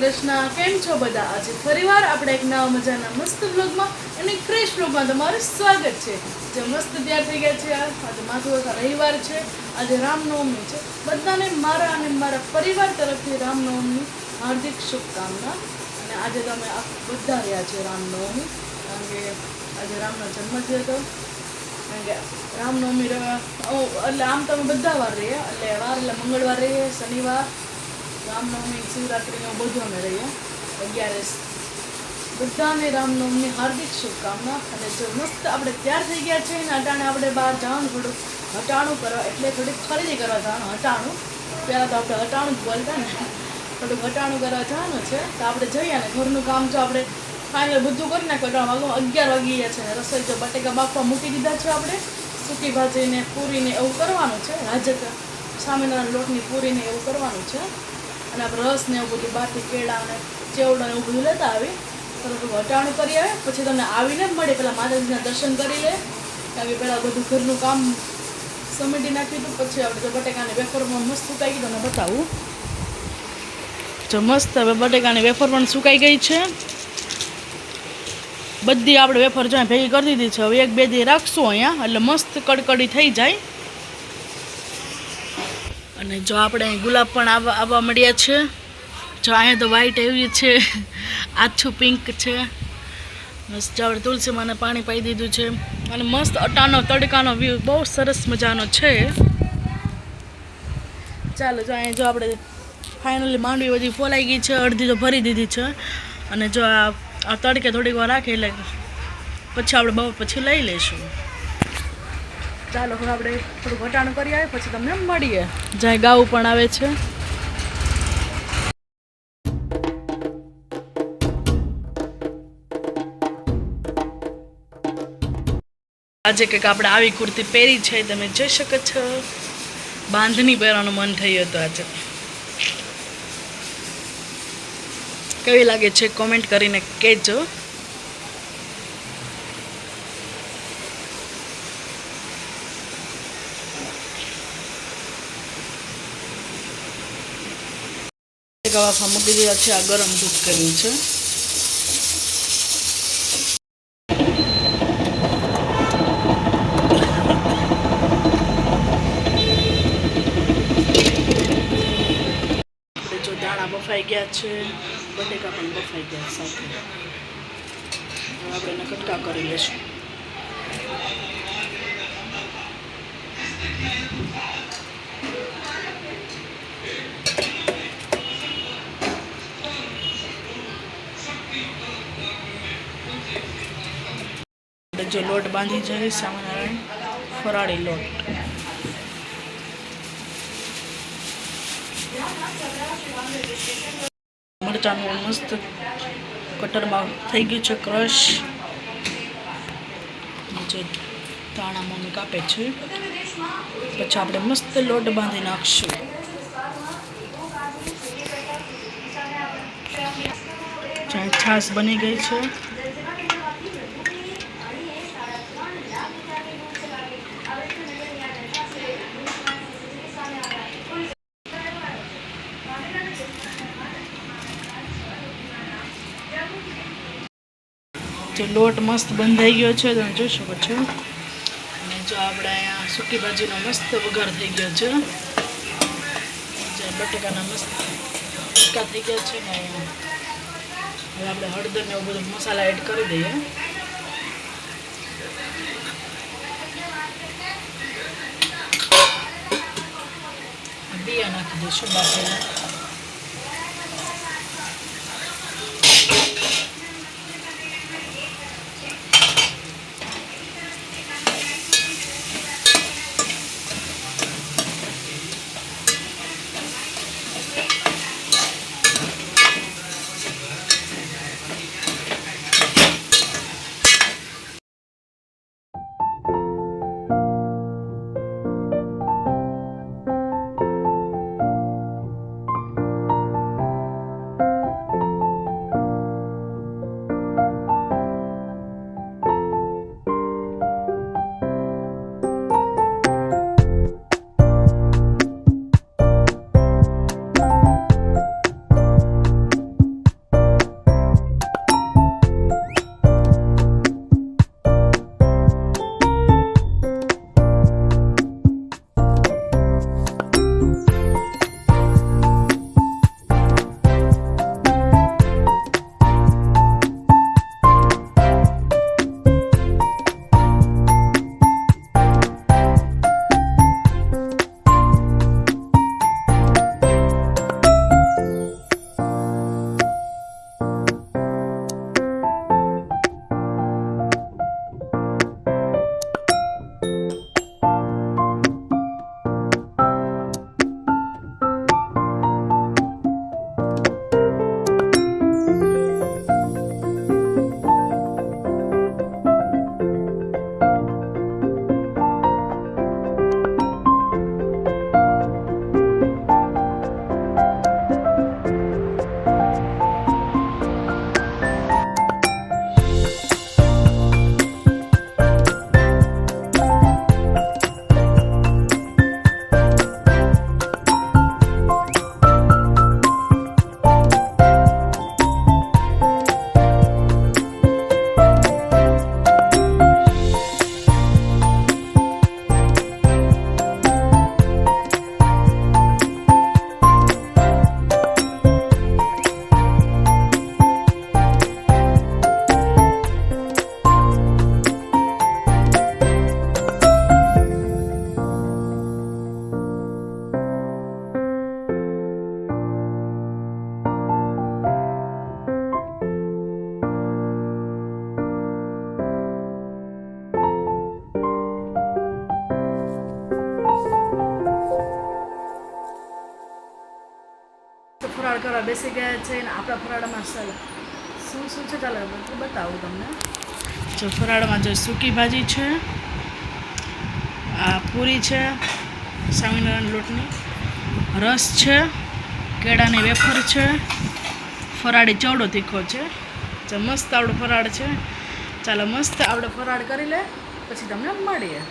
કૃષ્ણ. કેમ છો બધા? આજે ફરીવાર આપણે એક નવા મજાના મસ્ત બ્લોગમાં અને એક ફ્રેશ બ્લોગમાં તમારું સ્વાગત છે. જે મસ્ત તૈયાર થઈ ગયા છે. આજે માથું રવિવાર છે, આજે રામનવમી છે. બધાને મારા અને મારા પરિવાર તરફથી રામનવમીની હાર્દિક શુભકામના. અને આજે તમે બધા રહ્યા છે રામનવમી, કારણ કે આજે રામનો જન્મ થયો હતો. કારણ કે રામનવમી એટલે આમ તમે બધા વાર રહીએ, એટલે વાર એટલે મંગળવાર રહીએ, શનિવાર, રામનવમી, શિવરાત્રિને બધું અમે રહીએ. 11 બધાને રામનવમીની હાર્દિક શુભકામના. અને જો મસ્ત આપણે તૈયાર થઈ ગયા છે ને અટાણે આપણે બહાર જવાનું, થોડુંક હટાણું કરવા, એટલે થોડીક ખરીદી કરવા જવાનું. હટાણું પહેલાં તો આપણે હટાણું જ બોલતા ને, થોડુંક હટાણું કરવા જવાનું છે. તો આપણે જઈએ ને ઘરનું કામ જો આપણે ફાઇનલ બધું કરી નાખો. 11 વાગી ગયા છે ને રસોઈ જો બટેકા બાફવા મૂકી દીધા છે. આપણે સૂકી ભાજીને પૂરીને એવું કરવાનું છે. રાજક સામેના લોટની પૂરીને એવું કરવાનું છે. અને આપણે રસ ને એવું બધું બહારથી કેળા અને ચેવડો ને એવું બધું લેતા આવી. થોડું હટાણું કરી આવે પછી તમને આવીને જ મળે. પહેલાં માતાજીના દર્શન કરી લે, કારણ કે પહેલાં બધું ઘરનું કામ સમેટી નાખ્યું હતું. પછી આપણે જો બટેકાની વેફરમાં મસ્ત સુકાઈ ગઈ, તમને બતાવું. જો મસ્ત હવે બટેકાની વેફર પણ સુકાઈ ગઈ છે. બધી આપણે વેફર જો ભેગી કરી દીધી છે. હવે 1-2 દી રાખશું અહીંયા, એટલે મસ્ત કડકડી થઈ જાય. અને જો આપણે અહીં ગુલાબ પણ આવવા મળ્યા છે. જો અહીંયા તો વ્હાઈટ એવી છે, આછું પિંક છે. મસ્ત આપણે તુલસી માને પાણી પાઈ દીધું છે. અને મસ્ત અટાનો તડકાનો વ્યૂ બહુ સરસ મજાનો છે. ચાલો જો અહીંયા જો આપણે ફાઇનલી માંડવી બધી ફોલાઈ ગઈ છે, અડધી તો ભરી દીધી છે. અને જો આ તડકે થોડીક વાર રાખે એટલે પછી આપણે બહુ પછી લઈ લઈશું. ચાલો હવે આપણે થોડું ઘટાણું કરી આવે પછી તમને મળીએ. જ્યાં ગાવું પણ આવે છે. આજે કંઈક આપણે આવી કુર્તી પહેરી છે, તમે જોઈ શકો છો. બાંધણી પહેરવાનું મન થયું હતું આજે. કેવી લાગે છે કોમેન્ટ કરીને કહેજો. ગવાફા મૂકી દીધા છે. આ ગરમ દૂધ કર્યું છે. આપણે જો દાણા બફાઈ ગયા છે, બટેકા પણ બફાઈ ગયા સાથે. હવે આપણે એને કટકા કરી લઈશું. જો લોટ બાંધી જાય સ્વામિનારાયણ ફરાળી લોટ. મરચાંનું મસ્ત કટરમાં થઈ ગયું છે ક્રશ. જે દાણા મમ્મી કાપે છે. પછી આપણે મસ્ત લોટ બાંધી નાખશું. છાશ બની ગઈ છે. જો લોટ મસ્ત બંધાઈ ગયો છે, તમે જોઈ શકો છો. અને જો આપણે અહીંયા સૂકી ભાજીનો મસ્ત વઘાર થઈ ગયો છે. જે બટેકાના મસ્ત ટકા થઈ ગયા છે ને. હવે આપણે હળદર ને એવું બધું મસાલા એડ કરી દઈએ. બિયા નાખી દઈશું બાફેલા. ફરાળ કરવા બેસી ગયા છે ને આપણા ફરાળમાં શું શું છે ચાલો બતાવું તમને. જો ફરાળમાં જો સૂકી ભાજી છે, આ પૂરી છે સ્વામિનારાયણ લોટની, રસ છે, કેળાની વેફર છે, ફરાળી ચવડો તીખો છે. જો મસ્ત આવડો ફરાળ છે. ચાલો મસ્ત આવડો ફરાળ કરી લે પછી તમને મળીએ.